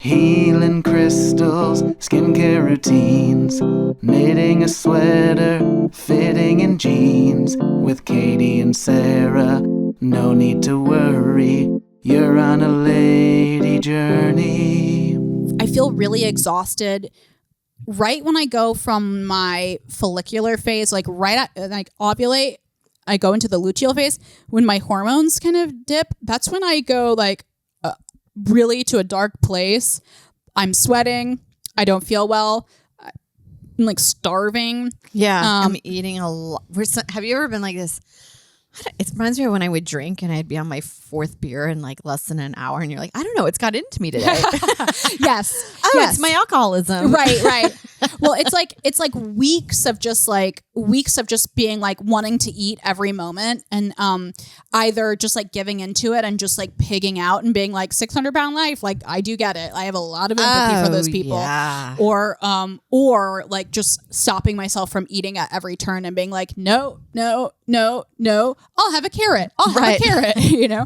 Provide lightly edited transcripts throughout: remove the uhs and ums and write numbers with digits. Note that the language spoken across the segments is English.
Healing crystals, skincare routines, knitting a sweater, fitting in jeans. With Katie and Sarah, no need to worry, you're on a lady journey. I feel really exhausted right when I go from my follicular phase, like ovulate, I go into the luteal phase. When my hormones kind of dip, that's when I go really to a dark place. I'm sweating. I don't feel well. I'm like starving. Yeah, I'm eating a lot. Have you ever been like this? It reminds me of when I would drink and I'd be on my fourth beer in like less than an hour, and you're like, I don't know, it's got into me today. Yes. Yes. It's my alcoholism. Right. Well, it's like weeks of just being like wanting to eat every moment, and either just like giving into it and just like pigging out and being like 600-pound life. Like, I do get it. I have a lot of empathy for those people. Yeah. Or like just stopping myself from eating at every turn and being like, no, I'll have a carrot. You know?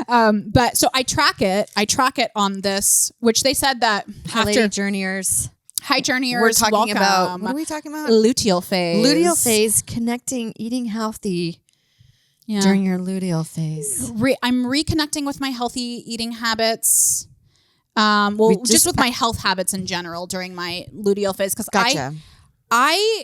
But so I track it on this, which they said that Lady Journeyers. Hi, Journeyers. We're talking welcome. about, what are we talking about? Luteal phase. Luteal phase, connecting, eating healthy during your luteal phase. I'm reconnecting with my healthy eating habits. Just with my health habits in general during my luteal phase. Because I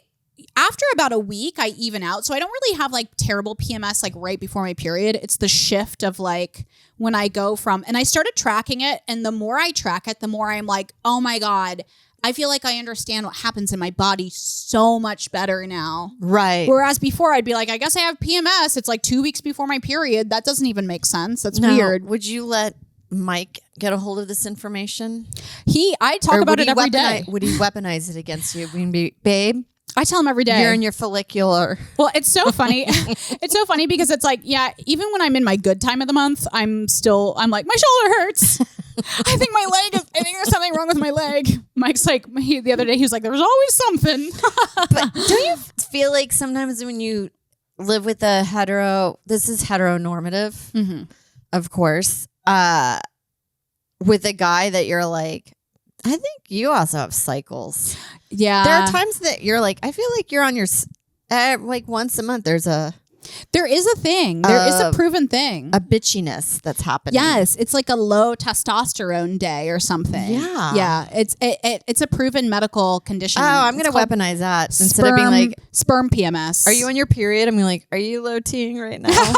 after about a week, I even out. So I don't really have like terrible PMS like right before my period. It's the shift of like when I go from, and I started tracking it. And the more I track it, the more I'm like, oh my God, I feel like I understand what happens in my body so much better now. Right. Whereas before I'd be like, I guess I have PMS. It's like 2 weeks before my period. That doesn't even make sense. That's weird. Would you let Mike get a hold of this information? I talk about it every day. Would he weaponize it against you? Would he be, babe? I tell him every day. You're in your follicular. Well, it's so funny. It's so funny because it's like, yeah, even when I'm in my good time of the month, I'm like, my shoulder hurts. I think there's something wrong with my leg. Mike's like, the other day, he was like, there's always something. But don't you feel like sometimes when you live with this is heteronormative, of course, with a guy that you're like, I think you also have cycles. Yeah. There are times that you're like, I feel like you're on your, like once a month, there is a thing. There is a proven thing. A bitchiness that's happening. Yes. It's like a low testosterone day or something. Yeah. Yeah. It's a proven medical condition. Oh, I'm going to weaponize that instead of being like. Sperm PMS. Are you on your period? I'm like, are you low T-ing right now?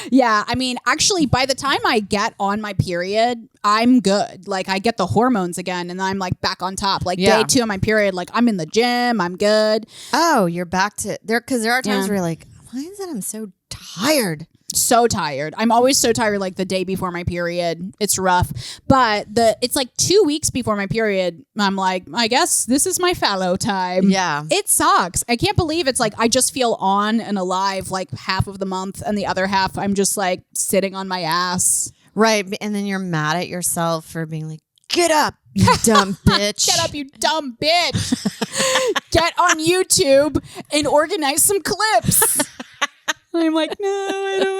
Yeah, I mean, actually, by the time I get on my period, I'm good. Like, I get the hormones again, and I'm like back on top. Like day 2 of my period, like I'm in the gym, I'm good. Oh, you're back to there, because there are times where you're like, why is it I'm so tired? So tired. I'm always so tired like the day before my period. It's rough. But it's like 2 weeks before my period. I'm like, I guess this is my fallow time. Yeah. It sucks. I can't believe it's like I just feel on and alive like half of the month, and the other half I'm just like sitting on my ass. Right. And then you're mad at yourself for being like, get up, you dumb bitch. Get up, you dumb bitch. Get on YouTube and organize some clips. I'm like, no, I don't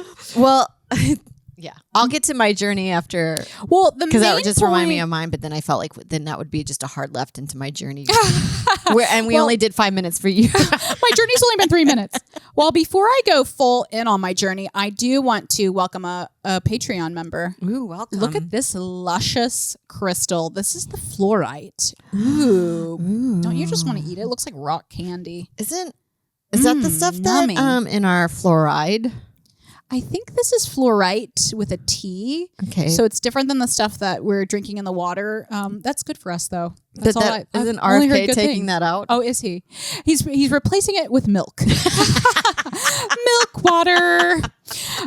want to. Well, yeah, I'll get to my journey after. Well, because that would just remind me of mine. But then I felt like then that would be just a hard left into my journey. We only did 5 minutes for you. My journey's only been 3 minutes. Well, before I go full in on my journey, I do want to welcome a Patreon member. Ooh, welcome. Look at this luscious crystal. This is the fluorite. Ooh. Don't you just want to eat it? It looks like rock candy. Is that the stuff that in our fluoride? I think this is fluorite with a T. Okay. So it's different than the stuff that we're drinking in the water. That's good for us, though. That's isn't RFK taking that out? Oh, is he? He's replacing it with milk. Milk water.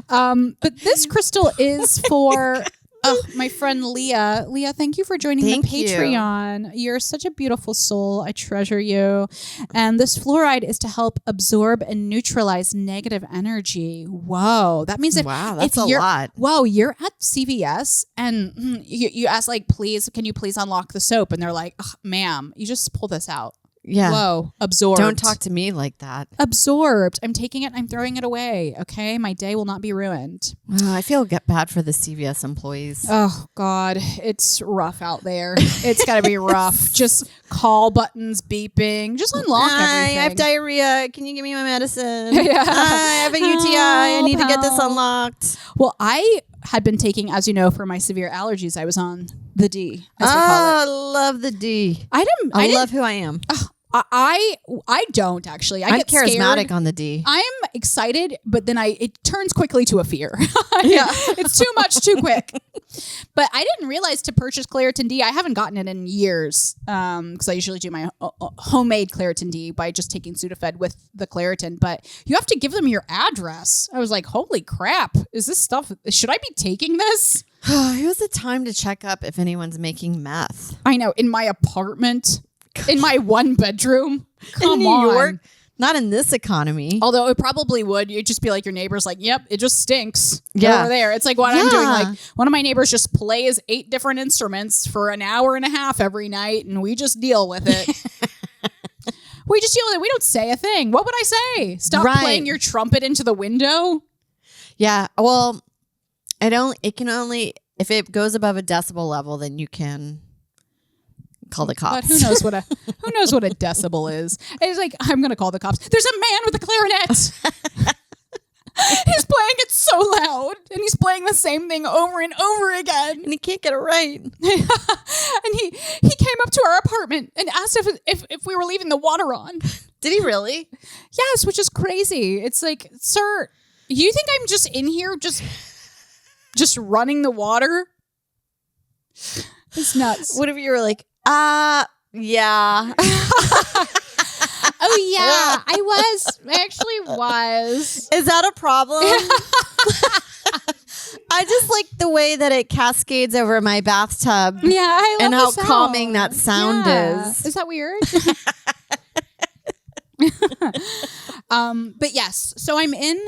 But this crystal is for... my friend Leah. Leah, thank you for joining the Patreon. You're such a beautiful soul. I treasure you. And this fluoride is to help absorb and neutralize negative energy. Whoa. That means that's a lot. Whoa, you're at CVS and you ask like, can you please unlock the soap? And they're like, ma'am, you just pull this out. Yeah. Whoa. Absorbed. Don't talk to me like that. Absorbed. I'm taking it. I'm throwing it away. Okay. My day will not be ruined. I feel bad for the CVS employees. Oh God. It's rough out there. It's gotta be rough. Just call buttons beeping. Just unlock everything. I have diarrhea. Can you give me my medicine? Yeah. I have a UTI. I need to get this unlocked. Well, I had been taking, as you know, for my severe allergies, I was on the D, as we call it. I love the D. I love who I am. I don't actually. I'm get charismatic scared. on the D. I'm excited, but then it turns quickly to a fear. It's too much too quick. But I didn't realize to purchase Claritin D. I haven't gotten it in years because I usually do my homemade Claritin D by just taking Sudafed with the Claritin. But you have to give them your address. I was like, holy crap! Is this stuff? Should I be taking this? It was the time to check up if anyone's making meth. I know, in my apartment. In my one bedroom? Come in New on. York? Not in this economy. Although it probably would. You'd just be like your neighbor's like, yep, it just stinks. Yeah. Over there. It's like what I'm doing. Like one of my neighbors just plays 8 different instruments for an hour and a half every night and we just deal with it. We just deal with it. We don't say a thing. What would I say? Stop playing your trumpet into the window? Yeah. Well, it can only, if it goes above a decibel level, then you can call the cops. But who knows what a decibel is? It's like, I'm gonna call the cops. There's a man with a clarinet. He's playing it so loud, and he's playing the same thing over and over again, and he can't get it right. And he came up to our apartment and asked if we were leaving the water on. Did he really? Yes, which is crazy. It's like, sir, you think I'm just in here just running the water? It's nuts. What if you were like, yeah. Oh yeah, I actually was. Is that a problem? I just like the way that it cascades over my bathtub. Yeah, I love and how the sound. calming that sound is. Is that weird? But yes, so I'm in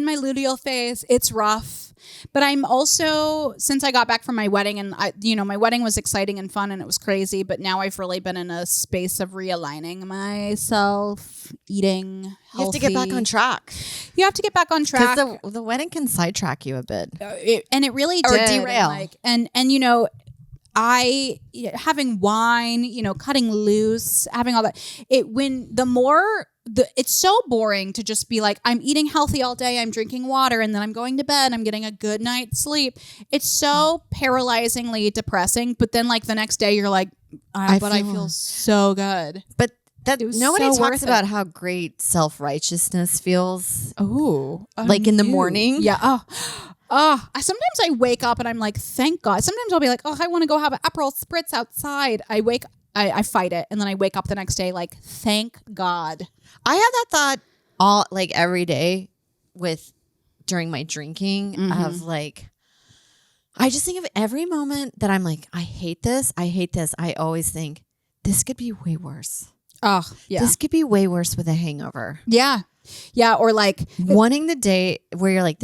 my luteal phase. It's rough. But I'm also, since I got back from my wedding, and my wedding was exciting and fun and it was crazy, but now I've really been in a space of realigning myself, eating healthy. You have to get back on track. You have to get back on track. Because the wedding can sidetrack you a bit. And it really did. Or derail. And I having wine, cutting loose, having all that. It's so boring to just be like, I'm eating healthy all day, I'm drinking water, and then I'm going to bed, I'm getting a good night's sleep. It's so paralyzingly depressing. But then like the next day you're like, I feel so good. But nobody so talks about how great self-righteousness feels. Oh, like in the morning. Yeah. Sometimes I wake up and I'm like, thank God. Sometimes I'll be like, I want to go have an Aperol Spritz outside. I fight it. And then I wake up the next day like, thank God. I have that thought every day during my drinking of like, I just think of every moment that I'm like, I hate this. I always think this could be way worse. Oh, yeah. This could be way worse with a hangover. Yeah. Yeah. Or like wanting the day where you're like,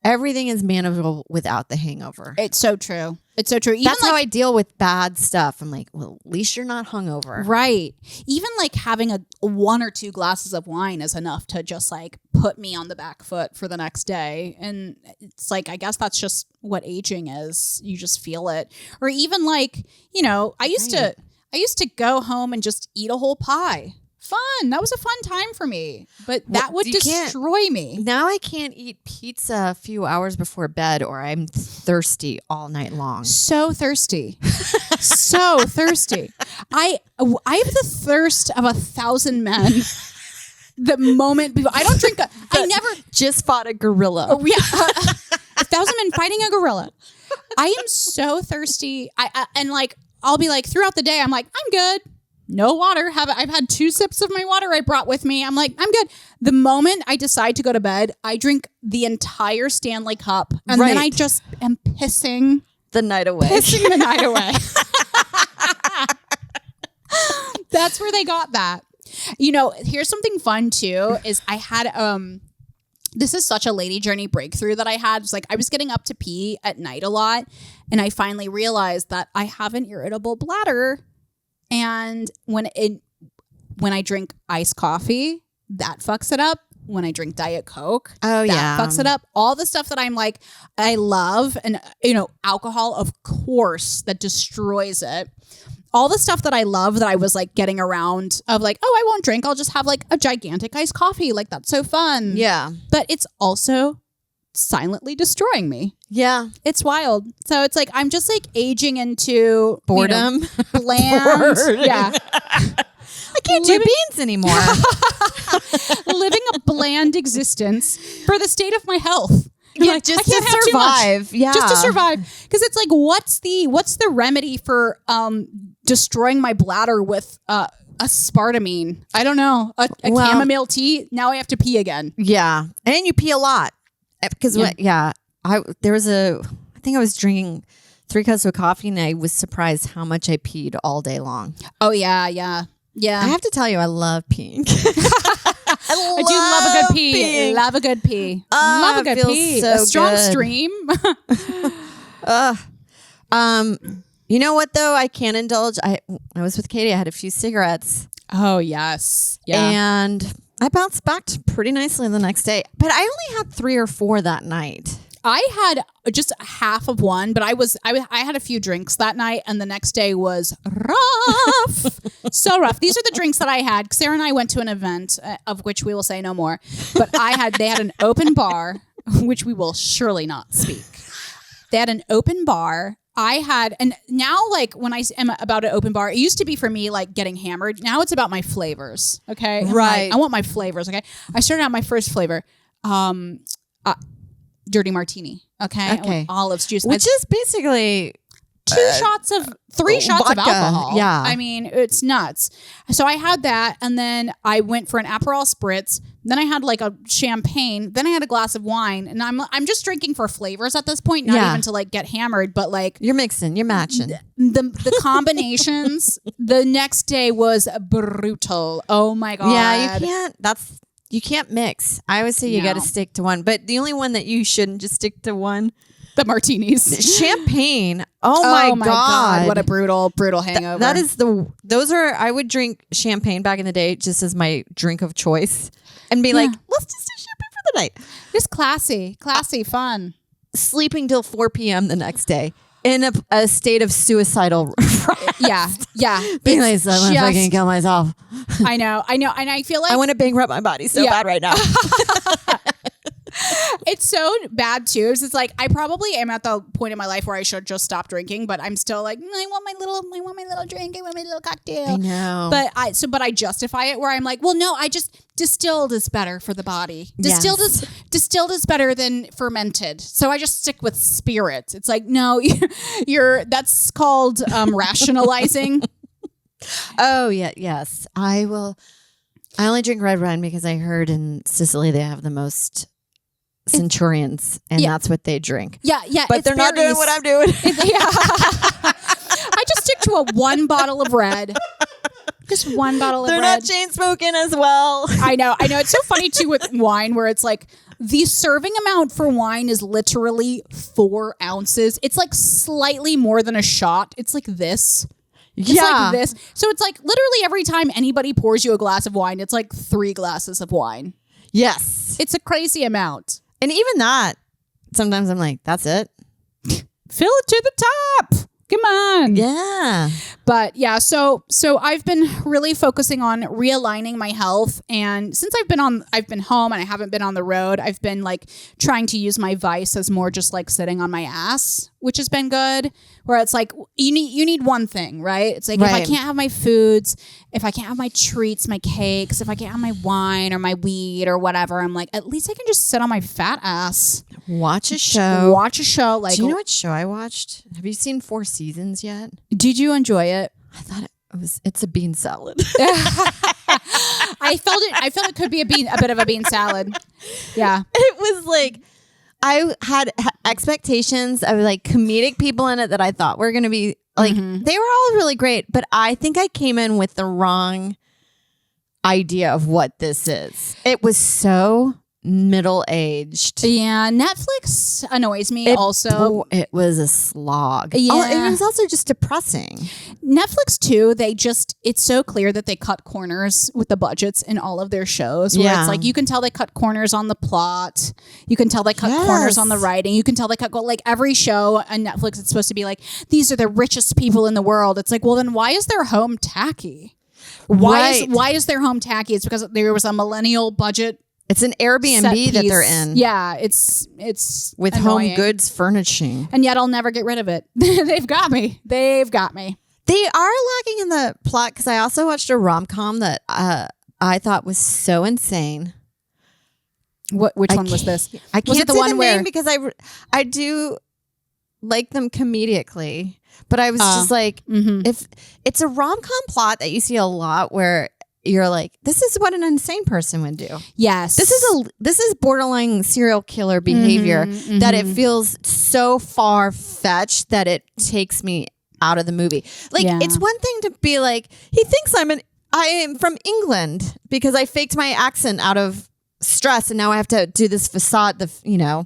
everything is manageable without the hangover. It's so true. It's so true. Even that's how I deal with bad stuff. I'm like, well, at least you're not hungover. Right. Even like having 1 or 2 glasses of wine is enough to just like put me on the back foot for the next day. And it's like, I guess that's just what aging is. You just feel it. Or even like, I used to go home and just eat a whole pie. Fun. That was a fun time for me. But that would destroy me. Now I can't eat pizza a few hours before bed or I'm thirsty all night long. So thirsty. So thirsty. I have the thirst of 1,000 men. The moment people, I don't drink. I never just fought a gorilla. Oh, yeah. 1,000 men fighting a gorilla. I am so thirsty. I'll be like throughout the day, I'm like, I'm good. No water. I've had 2 sips of my water I brought with me. I'm like, I'm good. The moment I decide to go to bed, I drink the entire Stanley Cup. And then I just am pissing the night away. That's where they got that. Here's something fun too, is I had, this is such a lady journey breakthrough that I had. It's like I was getting up to pee at night a lot. And I finally realized that I have an irritable bladder. And when I drink iced coffee, that fucks it up. When I drink Diet Coke, that fucks it up. All the stuff that I'm like, I love, and alcohol, of course, that destroys it. All the stuff that I love that I was like getting around of like, I won't drink. I'll just have like a gigantic iced coffee. Like that's so fun. Yeah. But it's also silently destroying me. Yeah. It's wild. So it's like, I'm just like aging into boredom. Bland. Yeah. I can't do beans anymore. Living a bland existence for the state of my health. Yeah, like, just to survive. Yeah. Just to survive. Because it's like, what's the remedy for destroying my bladder with aspartame? I don't know. A chamomile tea. Now I have to pee again. Yeah. And you pee a lot. Because I think I was drinking 3 cups of coffee and I was surprised how much I peed all day long. Oh yeah, yeah. Yeah. I have to tell you, I love peeing. I do love a good pee. Peeing. Love a good pee. Love a good pee. So a strong good. stream. You know what though? I can't indulge. I was with Katie. I had a few cigarettes. Oh yes. Yeah. And I bounced back pretty nicely the next day. But I only had 3 or 4 that night. I had just half of one, but I had a few drinks that night, and the next day was rough. So rough. These are the drinks that I had. Sarah and I went to an event of which we will say no more, but they had an open bar, which we will surely not speak. They had an open bar. And now like when I am about an open bar, it used to be for me like getting hammered. Now it's about my flavors. Okay. Right. I want my flavors. Okay. I started out my first flavor. Dirty martini. Okay. Olives juice. Which is basically 3 shots of vodka. alcohol. Yeah. I mean, it's nuts. So I had that, and then I went for an Aperol spritz. Then I had like a champagne. Then I had a glass of wine, and I'm just drinking for flavors at this point, not even to like get hammered, but like you're mixing, you're matching. The combinations. The next day was brutal. Oh my God. Yeah, you can't mix. I always say you got to stick to one, but the only one that you shouldn't just stick to one. The martinis. Champagne. Oh my God. What a brutal hangover. I would drink champagne back in the day just as my drink of choice and be like, let's just do champagne for the night. Just classy, fun. Sleeping till 4 p.m. the next day in a state of suicidal Yeah. Being like, I want to fucking kill myself. I know. And I feel like I want to bankrupt my body so bad right now. It's so bad too. It's like I probably am at the point in my life where I should just stop drinking, but I'm still like, I want my little drink, I want my little cocktail. I know. But I justify it where I'm like, well, no, distilled is better for the body. Distilled is better than fermented. So I just stick with spirits. It's like, no, that's called rationalizing. Oh yeah, yes. I only drink red wine because I heard in Sicily they have the most centurions, and that's what they drink. Yeah. But they're not doing what I'm doing. I just stick to one bottle of red. Just one bottle of red. They're not chain smoking as well. I know. It's so funny too with wine where it's like the serving amount for wine is literally 4 ounces. It's like slightly more than a shot. It's like this. It's like this. So it's like literally every time anybody pours you a glass of wine, it's like 3 glasses of wine. Yes. It's a crazy amount. And even that, sometimes I'm like, that's it. Fill it to the top. Come on. Yeah. But yeah, so I've been really focusing on realigning my health. And since I've been home and I haven't been on the road, I've been like trying to use my vice as more just like sitting on my ass, which has been good. Where it's like, you need one thing, right? It's like, if I can't have my foods, if I can't have my treats, my cakes, if I can't have my wine or my weed or whatever, I'm like, at least I can just sit on my fat ass. Watch a show. Like, do you know what show I watched? Have you seen 4 seasons yet? Did you enjoy it? I thought it's a bean salad. I felt it could be a bit of a bean salad. Yeah. It was like, I had expectations of like comedic people in it that I thought were going to be like, they were all really great, but I think I came in with the wrong idea of what this is. It was so middle-aged. Yeah, Netflix annoys me also. It was a slog. Yeah. It was also just depressing. Netflix too, it's so clear that they cut corners with the budgets in all of their shows where it's like, you can tell they cut corners on the plot. You can tell they cut corners on the writing. You can tell they cut, like every show on Netflix, it's supposed to be like, these are the richest people in the world. It's like, well, then why is their home tacky? Why is their home tacky? It's because there was a millennial budget. It's an Airbnb that they're in. Yeah, it's with annoying. home goods furnishing. And yet I'll never get rid of it. They've got me. They are lacking in the plot because I also watched a rom-com that I thought was so insane. Which one was this? I can't say the name because I do like them comedically, but I was just like, if it's a rom-com plot that you see a lot where you're like, this is what an insane person would do. Yes. This is borderline serial killer behavior that it feels so far-fetched that it takes me out of the movie. Like, it's one thing to be like, he thinks I am from England because I faked my accent out of stress and now I have to do this facade,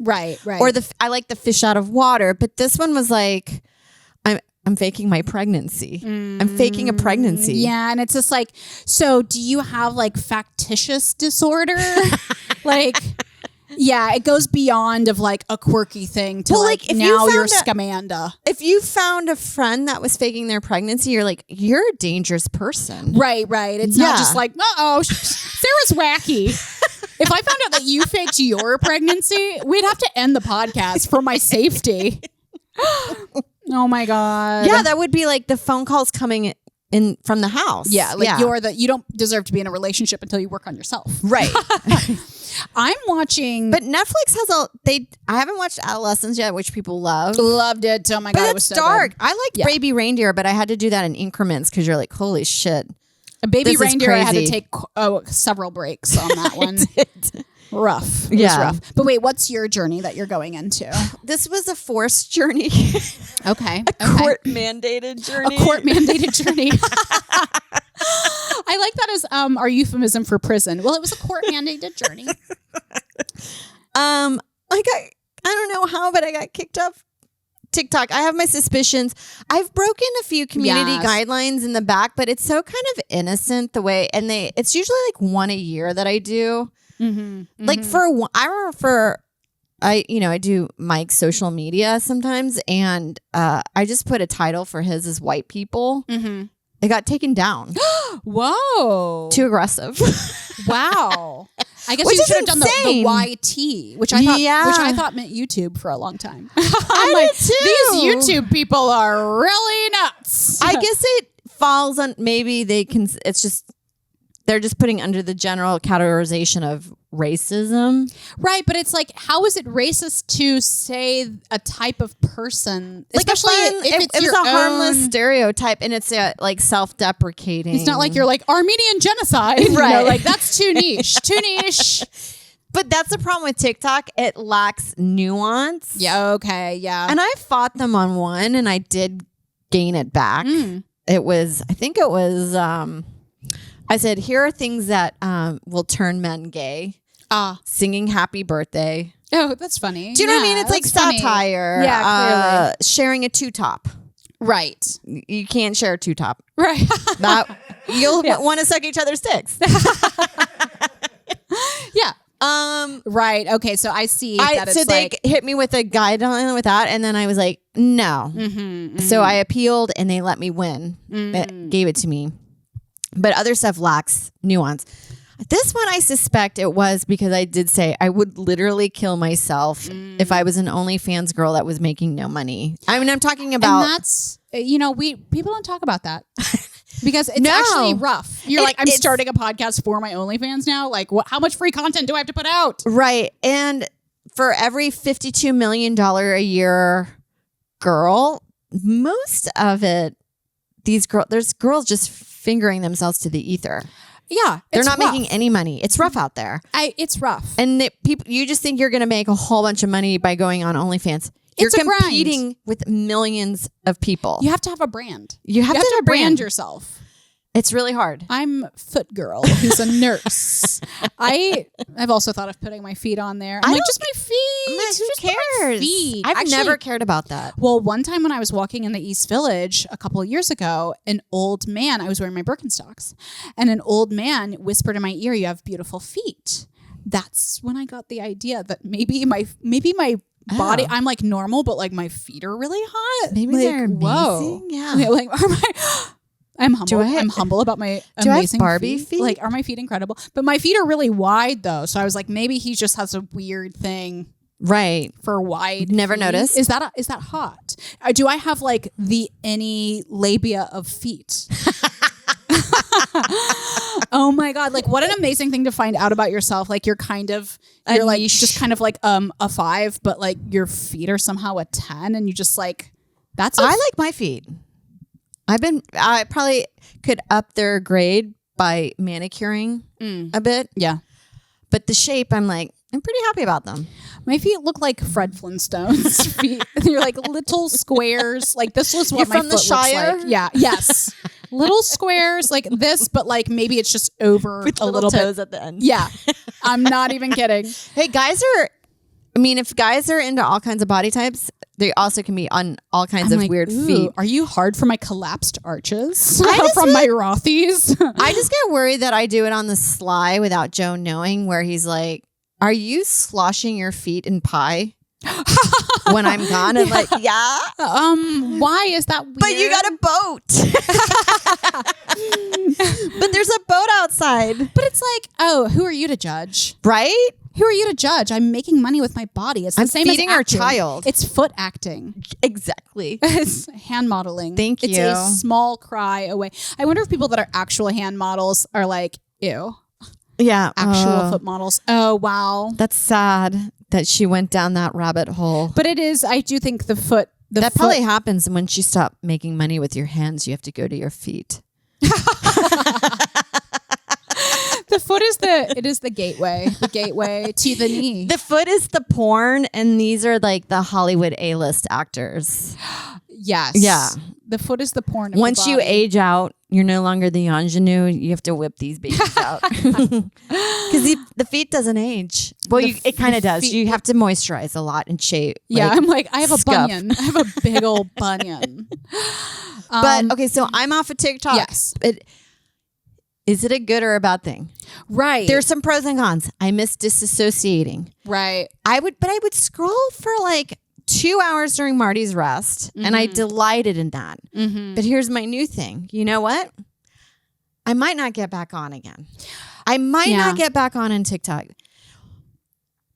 right. Or I like the fish out of water. But this one was like, I'm faking my pregnancy. I'm faking a pregnancy. Yeah. And it's just like, so do you have like factitious disorder? Like, yeah, it goes beyond of like a quirky thing to like now you're Scamanda. If you found a friend that was faking their pregnancy, you're like, you're a dangerous person. Right. It's not just like, Sarah's wacky. If I found out that you faked your pregnancy, we'd have to end the podcast for my safety. Oh my God. Yeah, that would be like the phone calls coming in from the house. Yeah, like you don't deserve to be in a relationship until you work on yourself. Right. I'm watching, but Netflix has I haven't watched Adolescence yet, which people love. Loved it. Oh my God, but it was so dark. Good. I liked Baby Reindeer, but I had to do that in increments because you're like, holy shit. Baby Reindeer, I had to take several breaks on that one. Rough. It was rough. But wait, what's your journey that you're going into? This was a forced journey. Okay. A court-mandated journey. A court-mandated journey. I like that as our euphemism for prison. Well, it was a court-mandated journey. I don't know how, but I got kicked off TikTok. I have my suspicions. I've broken a few community guidelines in the back, but it's so kind of innocent the way, and it's usually like one a year that I do. Like I do Mike's social media sometimes, and I just put a title for his as white people. It got taken down. Whoa. Too aggressive. Wow. I guess you should have done the YT, which I thought meant YouTube for a long time. I'm like, too. These YouTube people are really nuts. I guess it falls on, maybe they can, it's just, they're just putting under the general categorization of racism. Right, but it's like, how is it racist to say a type of person? Like especially if it's it was a harmless stereotype, and it's like self-deprecating. It's not like you're like Armenian genocide. Right. You know, like that's too niche. But that's the problem with TikTok. It lacks nuance. Yeah, okay, yeah. And I fought them on one, and I did gain it back. I said, here are things that will turn men gay. Singing happy birthday. Oh, that's funny. Do you know what I mean? It's like satire. Funny. Yeah, clearly. Sharing a two-top. Right. You can't share a two-top. Right. You'll want to suck each other's dicks. Yeah. Right. Okay. So I see that it's so they hit me with a guideline with that, and then I was like, no. So I appealed, and they let me win. It gave it to me. But other stuff lacks nuance. This one, I suspect it was because I did say I would literally kill myself if I was an OnlyFans girl that was making no money. I mean, I'm talking about... And that's, people don't talk about that. Because it's actually rough. You're like, I'm starting a podcast for my OnlyFans now. Like, how much free content do I have to put out? Right. And for every $52 million a year girl, most of it, there's girls just fingering themselves to the ether. Yeah. They're not making any money. It's rough out there. It's rough. And you just think you're going to make a whole bunch of money by going on OnlyFans. You're competing with millions of people. You have to have a brand. You have to brand yourself. It's really hard. I'm Foot Girl, who's a nurse. I've also thought of putting my feet on there. I'm like, just my feet. Who cares? Feet. I've never cared about that. Well, one time when I was walking in the East Village a couple of years ago, an old man, I was wearing my Birkenstocks, and an old man whispered in my ear, "You have beautiful feet." That's when I got the idea that maybe my body, I'm like normal, but like my feet are really hot. Maybe like, they're amazing. Whoa. Yeah. Okay, like, I'm humble. I'm humble about my amazing Barbie feet. Like, are my feet incredible? But my feet are really wide though. So I was like, maybe he just has a weird thing. Right. For wide. Never feet. noticed. Is that hot? Do I have like any labia of feet? Oh my God. Like, what an amazing thing to find out about yourself. Like, you're like just kind of like a 5, but like your feet are somehow a 10, and you just like, I like my feet. I probably could up their grade by manicuring a bit. Yeah. But the shape, I'm pretty happy about them. My feet look like Fred Flintstone's feet. They're like little squares. Like, this was what my foot looks like. Yeah. Yes. Little squares like this, but like maybe it's just over with a little toes bit at the end. Yeah. I'm not even kidding. Hey, if guys are into all kinds of body types, they also can be on all kinds of like, weird feet. Are you hard for my collapsed arches from my Rothies? I just get worried that I do it on the sly without Joe knowing, where he's like, "Are you sloshing your feet in pie when I'm gone?" And like, yeah. Why is that weird? But you got a boat. But there's a boat outside. But it's like, oh, who are you to judge? Right? Who are you to judge? I'm making money with my body. It's the same as feeding our child. It's foot acting. Exactly. It's hand modeling. Thank you. It's a small cry away. I wonder if people that are actual hand models are like, ew. Yeah. Actual foot models. Oh, wow. That's sad that she went down that rabbit hole. But it is, I do think the foot. That probably happens once you stop making money with your hands. You have to go to your feet. The foot is the gateway to the knee. The foot is the porn, and these are like the Hollywood A-list actors. Yes. Yeah. The foot is the porn. Once you age out, you're no longer the ingenue. You have to whip these babies out because the feet doesn't age. Well, it kind of does. You have to moisturize a lot and shave. Yeah, I'm like, I have a bunion. I have a big old bunion. But okay, so I'm off of TikTok. Yes. Is it a good or a bad thing? Right. There's some pros and cons. I miss disassociating. Right. I would scroll for like 2 hours during Marty's rest, and I delighted in that. Mm-hmm. But here's my new thing. You know what? I might not get back on again. I might not get back on TikTok.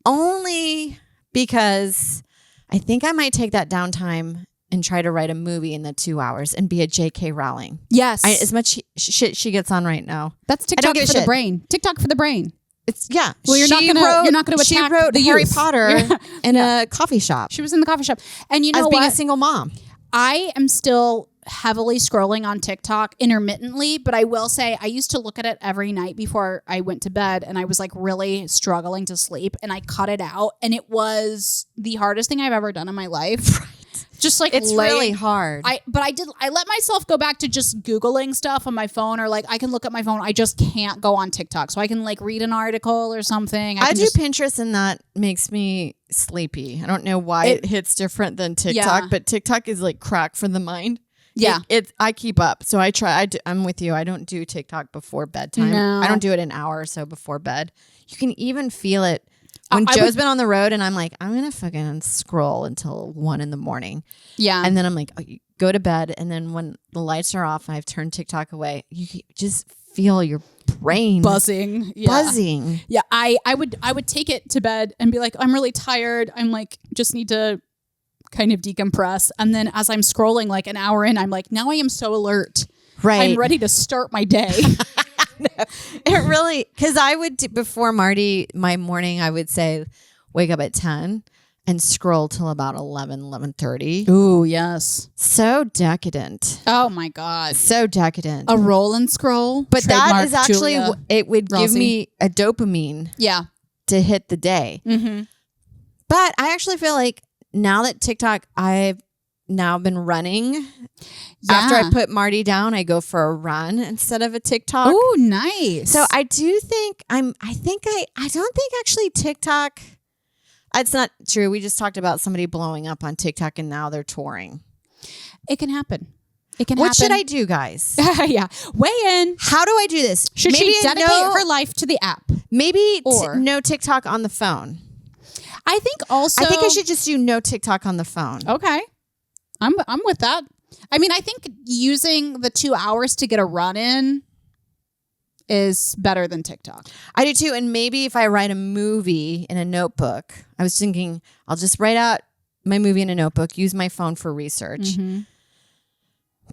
Only because I think I might take that downtime and try to write a movie in the 2 hours and be a J.K. Rowling. Yes. As much shit she gets on right now. That's TikTok for the brain. TikTok for the brain. It's yeah. Well, you're not gonna attack she wrote the Harry youth. Potter in a coffee shop. She was in the coffee shop, and you know as what? being a single mom. I am still heavily scrolling on TikTok intermittently, but I will say I used to look at it every night before I went to bed, and I was like really struggling to sleep, and I cut it out, and it was the hardest thing I've ever done in my life. Right. Just like it's really hard. I let myself go back to just Googling stuff on my phone, or like I can look at my phone. I just can't go on TikTok. So I can like read an article or something. I do Pinterest, and that makes me sleepy. I don't know why it hits different than TikTok, but TikTok is like crack for the mind. Yeah. I keep up. So I try. I'm with you. I don't do TikTok before bedtime. No. I don't do it an hour or so before bed. You can even feel it. When Joe's been on the road and I'm like, I'm going to fucking scroll until 1 a.m. Yeah. And then I'm like, oh, you go to bed. And then when the lights are off and I've turned TikTok away, you just feel your brain buzzing. Yeah. Buzzing. Yeah. I would take it to bed and be like, I'm really tired. I'm like, just need to kind of decompress. And then as I'm scrolling like an hour in, I'm like, now I am so alert. Right. I'm ready to start my day. No, it really, because I would before Marty, my morning, I would say wake up at 10 and scroll till about 11:30. Ooh, yes. So decadent. Oh my God. So decadent. A roll and scroll. But that is actually, it would give me a dopamine. Yeah. To hit the day. Mm-hmm. But I actually feel like now that TikTok, I've now been running. After I put Marty down, I go for a run instead of a TikTok. Oh, nice. So I do think I don't think actually TikTok, it's not true. We just talked about somebody blowing up on TikTok and now they're touring. It can happen. What should I do, guys? Yeah. Weigh in. How do I do this? Should she dedicate her life to the app? Maybe no TikTok on the phone. I think I should just do no TikTok on the phone. Okay. I'm with that. I mean, I think using the 2 hours to get a run in is better than TikTok. I do too. And maybe if I write a movie in a notebook, I was thinking I'll just write out my movie in a notebook, use my phone for research. Mm-hmm.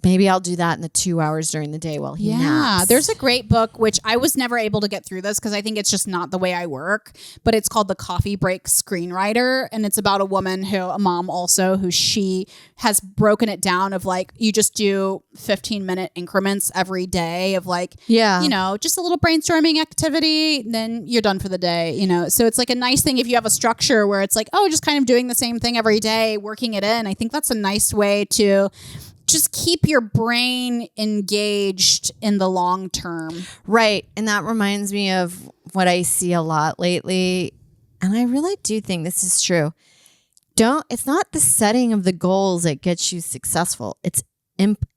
Maybe I'll do that in the 2 hours during the day while he naps. Yeah, there's a great book, which I was never able to get through this because I think it's just not the way I work, but it's called The Coffee Break Screenwriter. And it's about a woman a mom also, who she has broken it down of like, you just do 15-minute increments every day of like, just a little brainstorming activity, then you're done for the day, So it's like a nice thing if you have a structure where it's like, oh, just kind of doing the same thing every day, working it in. I think that's a nice way to just keep your brain engaged in the long term. Right. And that reminds me of what I see a lot lately. And I really do think this is true. It's not the setting of the goals that gets you successful. It's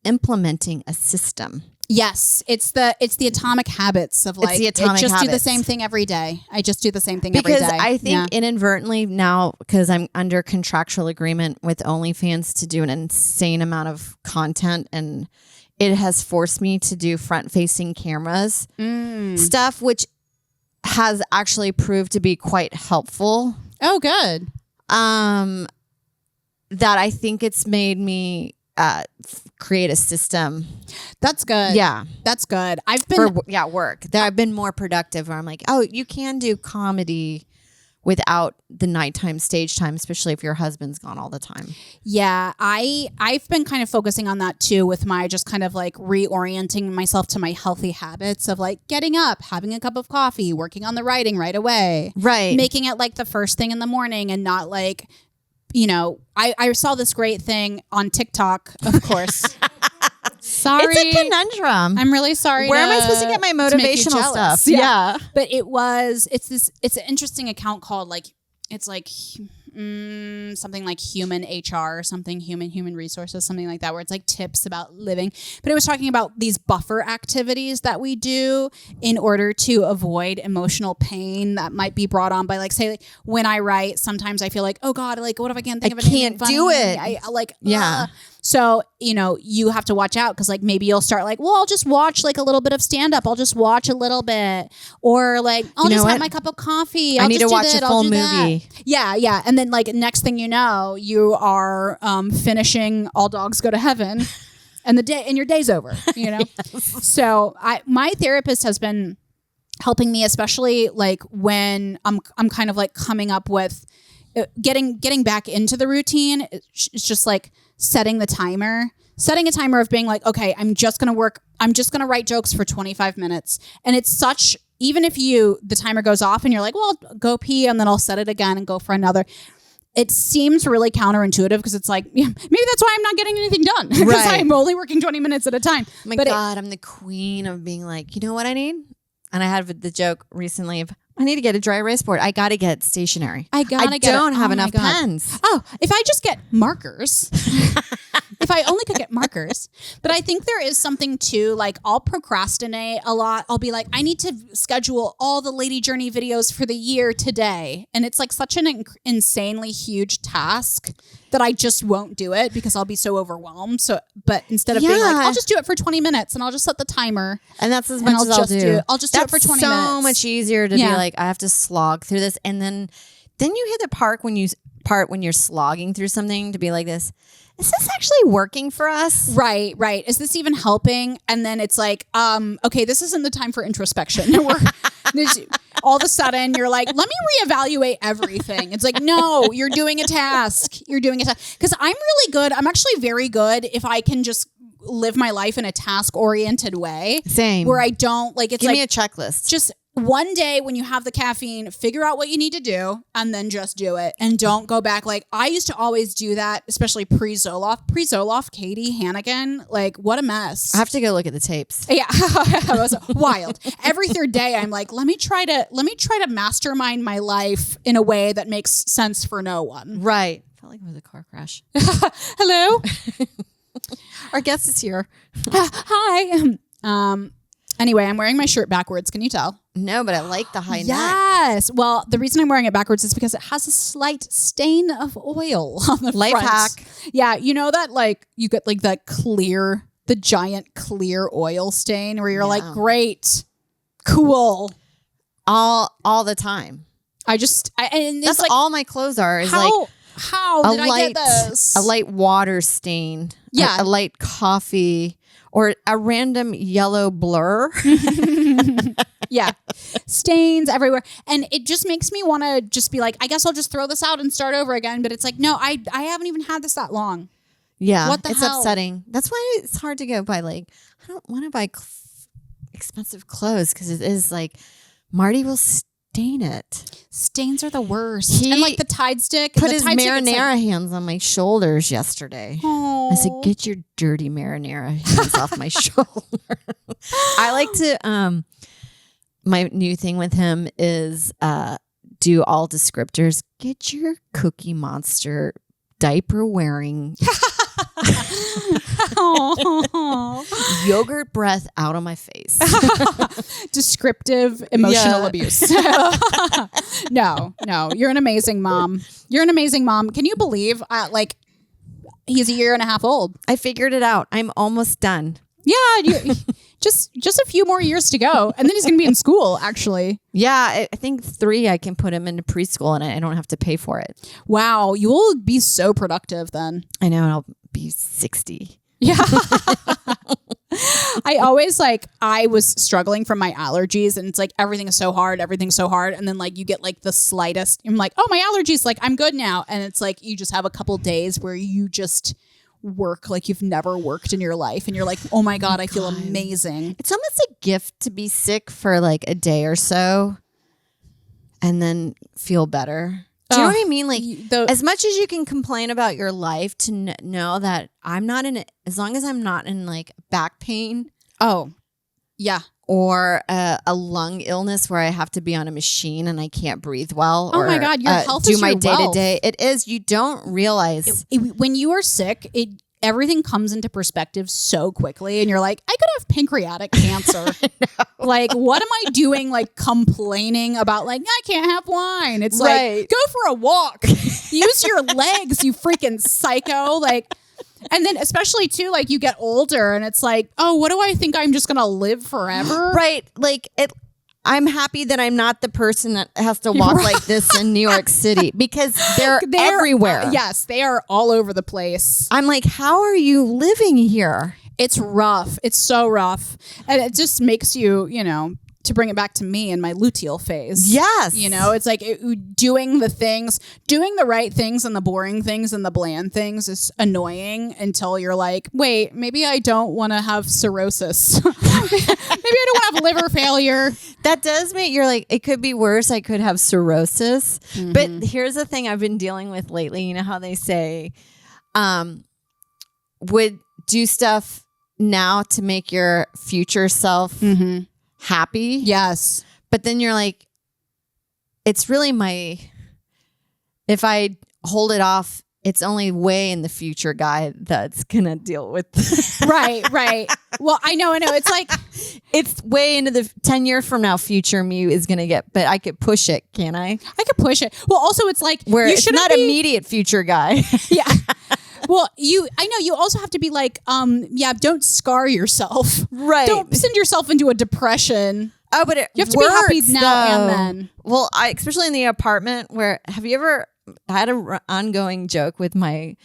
implementing a system. Yes, it's the atomic habits of like, do the same thing every day. I just do the same thing every day. Because I think inadvertently now, because I'm under contractual agreement with OnlyFans to do an insane amount of content, and it has forced me to do front-facing cameras stuff, which has actually proved to be quite helpful. Oh, good. That I think it's made me create a system. That's good. Yeah. That's good. I've been work. I've been more productive where I'm like, oh, you can do comedy without the nighttime stage time, especially if your husband's gone all the time. Yeah. I've been kind of focusing on that too with my just kind of like reorienting myself to my healthy habits of like getting up, having a cup of coffee, working on the writing right away. Right. Making it like the first thing in the morning and not like, I saw this great thing on TikTok, of course. Sorry. It's a conundrum. I'm really sorry. Where am I supposed to get my motivational stuff? Yeah. But it's an interesting account called something like human HR or something, human resources, something like that, where it's like tips about living. But it was talking about these buffer activities that we do in order to avoid emotional pain that might be brought on by like, say, like when I write, sometimes I feel like, oh God, like what if I can't think of anything funny? Do it. So, you have to watch out because like maybe you'll start like, well, I'll just watch like a little bit of stand up. I'll just watch a little bit, or like, I'll just have my cup of coffee. I need to watch a full movie. Yeah. And then like next thing you know, you are finishing All Dogs Go to Heaven and your day's over, Yes. So my therapist has been helping me, especially like when I'm kind of like coming up with getting back into the routine. It's just like setting a timer of being like, okay, I'm just going to write jokes for 25 minutes. And it's even if the timer goes off and you're like, well, I'll go pee and then I'll set it again and go for another. It seems really counterintuitive because it's like, maybe that's why I'm not getting anything done because I'm only working 20 minutes at a time. Oh my God, I'm the queen of being like, you know what I need? And I had the joke recently of, I need to get a dry erase board. I got to get stationery. I don't have enough pens. Oh, if I just get markers. If I only could get markers. But I think there is something too, like I'll procrastinate a lot. I'll be like, I need to schedule all the Lady Journey videos for the year today. And it's like such an insanely huge task that I just won't do it because I'll be so overwhelmed. But instead of being like, I'll just do it for 20 minutes and I'll just set the timer. And that's as much as I'll do. I'll just do it for 20 minutes. That's so much easier to be like, I have to slog through this. And then you hit the part when you're slogging through something to be like this. Is this actually working for us? Right. Is this even helping? And then it's like, okay, this isn't the time for introspection. All of a sudden you're like, let me reevaluate everything. It's like, no, you're doing a task. Because I'm really good. I'm actually very good if I can just live my life in a task-oriented way. Same. Where I don't like, it's Give like, me a checklist. Just one day when you have the caffeine, figure out what you need to do and then just do it. And don't go back. Like I used to always do that, especially pre-Zoloft, Katie Hannigan. Like what a mess. I have to go look at the tapes. Yeah. It was wild. Every third day I'm like, let me try to mastermind my life in a way that makes sense for no one. Right. Felt like it was a car crash. Hello. Our guest is here. Hi. Anyway, I'm wearing my shirt backwards. Can you tell? No, but I like the high neck. Yes. Well, the reason I'm wearing it backwards is because it has a slight stain of oil on the Life front. hack. Yeah. You know that like you get like the giant clear oil stain where you're like, great, cool. All the time. And it's That's like, all my clothes are. Is how did I get this? A light water stain. Yeah. A light coffee. Or a random yellow blur. Yeah. Stains everywhere. And it just makes me want to just be like, I guess I'll just throw this out and start over again. But it's like, no, I haven't even had this that long. Yeah. What the it's hell? upsetting. That's why it's hard to go buy like, I don't want to buy expensive clothes because it is like, Marty will stain it. Stains are the worst. And like the Tide stick. Put his marinara hands on my shoulders yesterday. Oh. I said, get your dirty marinara hands off my shoulder. I like to, my new thing with him is do all descriptors. Get your Cookie Monster diaper wearing yogurt breath out of my face. Descriptive emotional abuse. No, you're an amazing mom. Can you believe he's a year and a half old? I figured it out. I'm almost done. Yeah, just a few more years to go, and then he's going to be in school. Actually, yeah, I think 3. I can put him into preschool, and I don't have to pay for it. Wow, you will be so productive then. I know, and I'll be 60. Yeah. I was struggling from my allergies, and it's like everything's so hard, and then like you get like the slightest, I'm like, oh, my allergies, like I'm good now, and it's like you just have a couple days where you just work like you've never worked in your life, and you're like, oh my god, I feel amazing. It's almost a gift to be sick for like a day or so and then feel better. Do you know what I mean? Like as much as you can complain about your life, to know that I'm not in it, as long as I'm not in like back pain. Oh yeah. Or a lung illness where I have to be on a machine and I can't breathe well. Oh my God, your health is do my your wealth. day-to-day. It is. You don't realize. When you are sick, everything comes into perspective so quickly, and you're like, I could have pancreatic cancer. Like, what am I doing? Like complaining about like, I can't have wine. It's like, go for a walk. Use your legs, you freaking psycho. Like, and then especially too, like you get older and it's like, oh, what do I think? I'm just going to live forever? Right. Like I'm happy that I'm not the person that has to walk like this in New York City, because they're everywhere. Yes, they are all over the place. I'm like, how are you living here? It's rough. It's so rough. And it just makes you, to bring it back to me in my luteal phase. Yes. It's like doing the right things and the boring things and the bland things is annoying until you're like, wait, maybe I don't want to have cirrhosis. Maybe I don't want to have liver failure. That does make you're like, it could be worse. I could have cirrhosis. Mm-hmm. But here's the thing I've been dealing with lately. You know how they say, would do stuff now to make your future self happy. Yes. But then you're like, it's really if I hold it off, it's only way in the future guy that's going to deal with this. Right. Well, I know. It's like, it's way into the 10 years from now, future me is going to get, but I could push it. Can I? I could push it. Well, also it's like, where it's not immediate future guy. Yeah. Well, I know you also have to be like, don't scar yourself. Right. Don't send yourself into a depression. Oh, but you have to be happy now and then. Well, especially in the apartment have you ever had an ongoing joke with my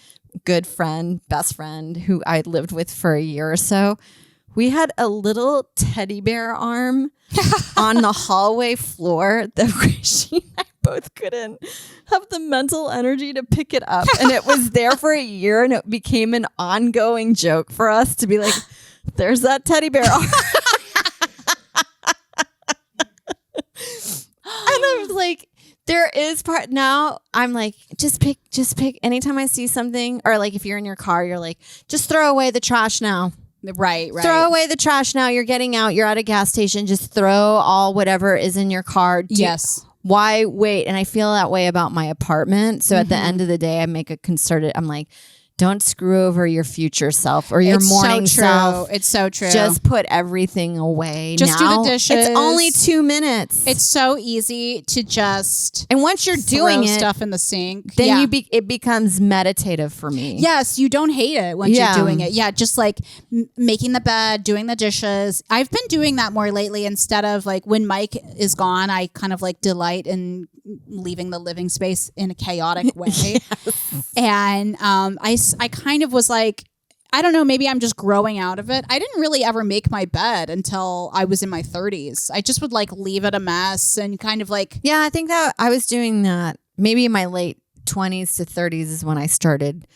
good friend, best friend, who I lived with for a year or so? We had a little teddy bear arm on the hallway floor that she and I both couldn't have the mental energy to pick it up. And it was there for a year, and it became an ongoing joke for us to be like, there's that teddy bear arm. like, there is part now I'm like, just pick. Anytime I see something, or like if you're in your car, you're like, just throw away the trash now. Right. Throw away the trash now. You're getting out. You're at a gas station. Just throw all whatever is in your car. Yes. Why wait? And I feel that way about my apartment. So at the end of the day, I make a concerted, I'm like, don't screw over your future self or your morning self. It's so true. Just put everything away. Just do the dishes. It's only 2 minutes. It's so easy to just and once you're doing it, stuff in the sink, then it becomes meditative for me. Yes, you don't hate it once you're doing it. Yeah, just like making the bed, doing the dishes. I've been doing that more lately instead of like when Mike is gone, I kind of like delight in leaving the living space in a chaotic way. Yes. And I kind of was like, I don't know, maybe I'm just growing out of it. I didn't really ever make my bed until I was in my 30s. I just would like leave it a mess and kind of like... Yeah, I think that I was doing that maybe in my late 20s to 30s is when I started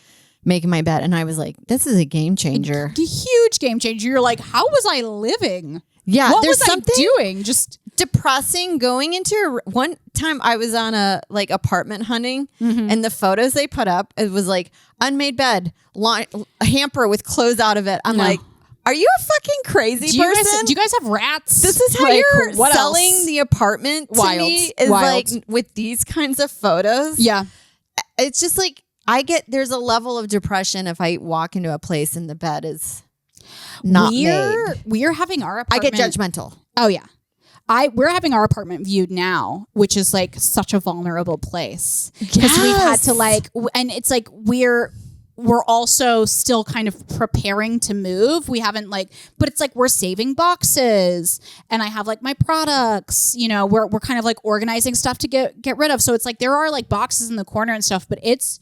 making my bed. And I was like, this is a game changer. A huge game changer. You're like, how was I living? Yeah, what was I doing? Just depressing. Going into one time, I was on a like apartment hunting, and the photos they put up, it was like unmade bed, a hamper with clothes out of it. I'm like, are you a fucking crazy person? Do you guys have rats? This is how like, you're selling the apartment to me. Is like with these kinds of photos. Yeah, it's just like there's a level of depression if I walk into a place and the bed is. We're having our apartment. I get judgmental. Oh yeah. We're having our apartment viewed now, which is like such a vulnerable place because we've had to like, and it's like we're also still kind of preparing to move. We haven't like, but it's like we're saving boxes, and I have like my products. You know, we're kind of like organizing stuff to get rid of. So it's like there are like boxes in the corner and stuff, but it's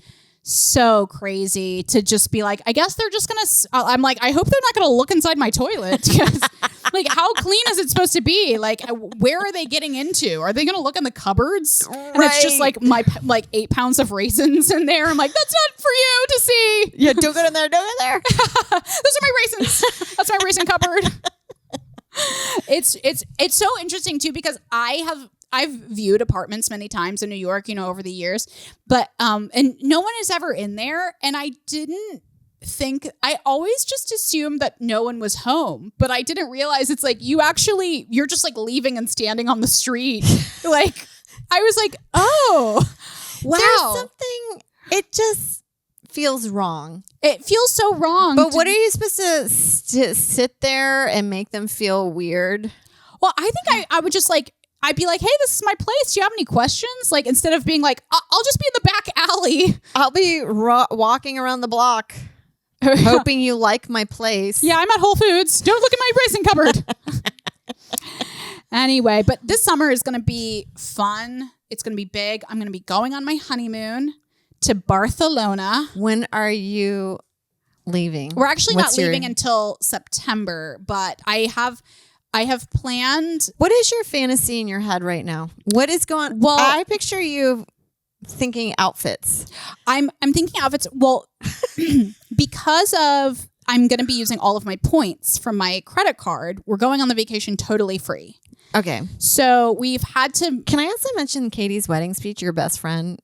so crazy to just be like, I guess they're just gonna. I'm like, I hope they're not gonna look inside my toilet because. Like, how clean is it supposed to be? Like, where are they getting into? Are they going to look in the cupboards? And it's just like my 8 pounds of raisins in there. I'm like, that's not for you to see. Yeah, don't go in there. Don't go there. Those are my raisins. That's my raisin cupboard. It's so interesting too because I've viewed apartments many times in New York, you know, over the years, but and no one is ever in there, and I didn't. I always just assumed that no one was home, but I didn't realize it's like you're just like leaving and standing on the street. Like I was like, oh wow, there's something, it just feels wrong. It feels so wrong. But what are you supposed to sit there and make them feel weird? Well, I think I would just like, I'd be like, hey, this is my place. Do you have any questions? Like, instead of being like, I'll just be in the back alley. I'll be walking around the block. Hoping you like my place. Yeah, I'm at Whole Foods. Don't look in my raisin cupboard. Anyway, but this summer is going to be fun. It's going to be big. I'm going to be going on my honeymoon to Barcelona. When are you leaving? We're actually not leaving until September, but I have planned. What is your fantasy in your head right now? What is going? Well, I picture you thinking outfits. I'm thinking outfits. Well, because of I'm going to be using all of my points from my credit card. We're going on the vacation totally free. Okay. So we've had to. Can I also mention Katie's wedding speech? Your best friend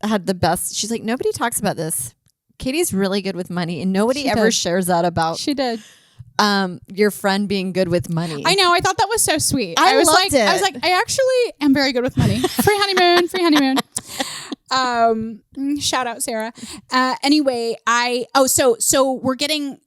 had the best. She's like, nobody talks about this. Katie's really good with money, and nobody ever shares that about. She did. Your friend being good with money. I know. I thought that was so sweet. I loved it. I was like, I actually am very good with money. Free honeymoon. Free honeymoon. Shout out Sarah. Anyway, so we're getting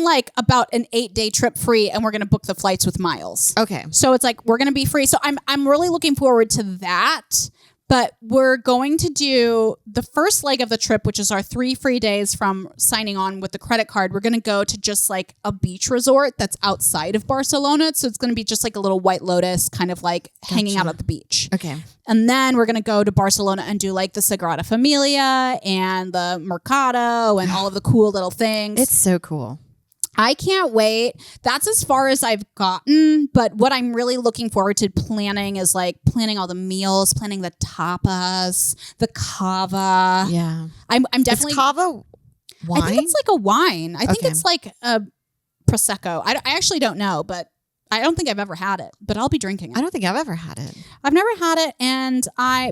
like about an 8-day trip free, and we're going to book the flights with miles. Okay. So it's like, we're going to be free. So I'm really looking forward to that. But we're going to do the first leg of the trip, which is our 3 free days from signing on with the credit card. We're going to go to just like a beach resort that's outside of Barcelona. So it's going to be just like a little White Lotus kind of like hanging out at the beach. Okay. And then we're going to go to Barcelona and do like the Sagrada Familia and the Mercado and all of the cool little things. It's so cool. I can't wait. That's as far as I've gotten. But what I'm really looking forward to planning is like planning all the meals, planning the tapas, the cava. Yeah. I'm definitely. Is cava wine? I think it's like a wine. I think it's like a Prosecco. I actually don't know, but I don't think I've ever had it, but I'll be drinking it. I don't think I've ever had it. I've never had it, and I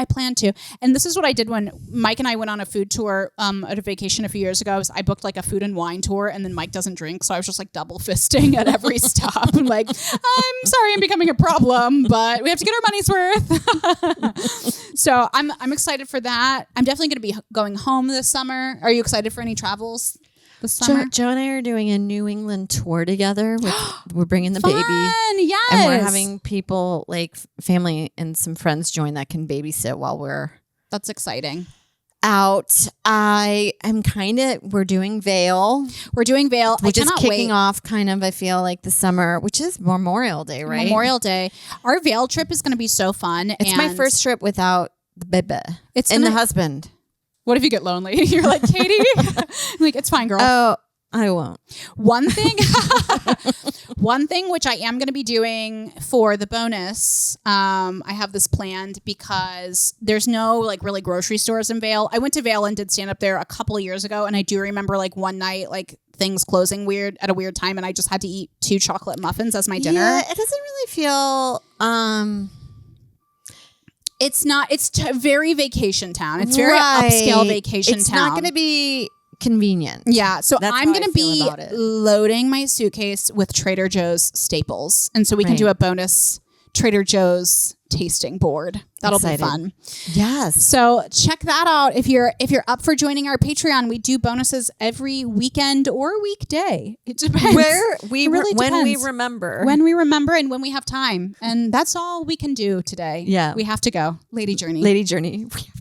plan to. And this is what I did when Mike and I went on a food tour at a vacation a few years ago. I booked like a food and wine tour, and then Mike doesn't drink, so I was just like double fisting at every stop. I'm like, I'm sorry, I'm becoming a problem, but we have to get our money's worth. So I'm excited for that. I'm definitely going to be going home this summer. Are you excited for any travels this summer? Joe and I are doing a New England tour together. We're bringing the Fun, baby. yes. And we're having people like family and some friends join that can babysit while we're That's exciting. out. We're doing Vail. We're doing Vail. Which I is cannot kicking wait. off kind of, I feel like, the summer, which is Memorial Day, right? Memorial Day. Our Vail trip is going to be so fun. It's my first trip without the baby. And the husband. What if you get lonely? You're like, Katie? I'm like, it's fine, girl. Oh, I won't. One thing which I am going to be doing for the bonus, I have this planned because there's no like really grocery stores in Vail. I went to Vail and did stand up there a couple of years ago, and I do remember like one night like things closing at a weird time, and I just had to eat 2 chocolate muffins as my dinner. Yeah, it doesn't really feel It's very vacation town. It's very upscale vacation town. It's not going to be convenient. Yeah, so That's I'm how going I to feel be about it. loading my suitcase with Trader Joe's staples. And so we can do a bonus Trader Joe's tasting board. That'll be fun. Yes. So check that out. If you're up for joining our Patreon, we do bonuses every weekend or weekday. It depends. When we remember. When we remember and when we have time. And that's all we can do today. Yeah. We have to go. Lady Journey. Lady Journey. We have